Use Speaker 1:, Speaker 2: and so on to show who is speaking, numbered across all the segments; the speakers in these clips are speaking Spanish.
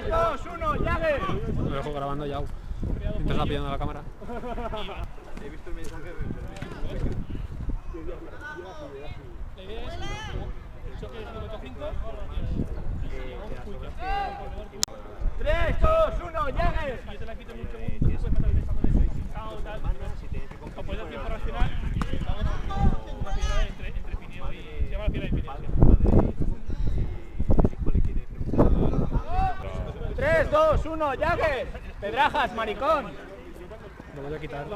Speaker 1: 2, 1, Jagger.
Speaker 2: Lo dejo grabando ya. Mientras está pidiendo la cámara.
Speaker 3: He visto el mensaje.
Speaker 4: La idea es el choque de 55
Speaker 1: 3, 2, 1, Jagger.
Speaker 4: yo te la quito en un segundo, tú puedes matar pensando en eso, tal, o puedes dar tiempo racional, vamos una piedra entre Pineo y... se llama la piedra de Pineo.
Speaker 1: 3, 2, 1, Jagger. Pedrajas, maricón.
Speaker 2: Lo voy a quitar.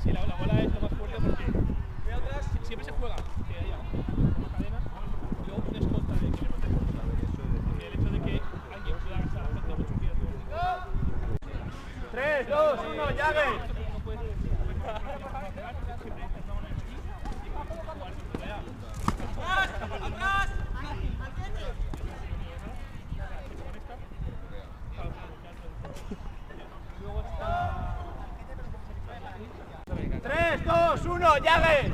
Speaker 4: Sí, la bola es lo más fuerte porque siempre se juega que haya una cadena y luego un escolta de que le protege. El hecho de que alguien pueda gastar la frente de 8 pies.
Speaker 1: 3, 2, 1, Jagger.
Speaker 4: No puedes ¡atrás!
Speaker 1: 3, 2, 1, Jagger.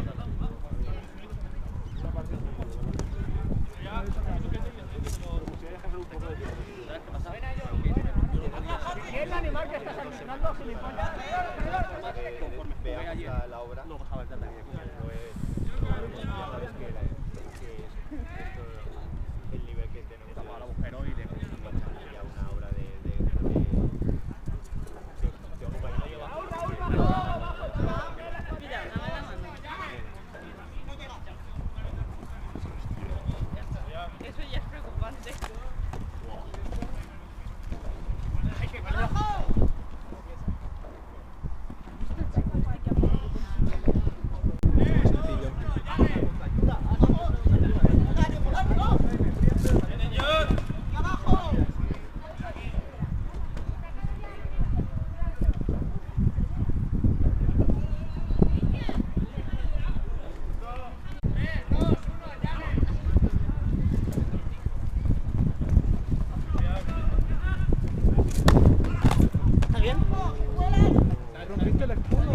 Speaker 1: ¿Qué es el animal que estás alucinando, gilipollas?
Speaker 3: Conforme veamos la obra, no bajaba el data. El nivel que tenemos al agujero y le ya una obra de
Speaker 5: Eso ya es preocupante.
Speaker 1: ¿Está bien? ¿Rompiste el escudo?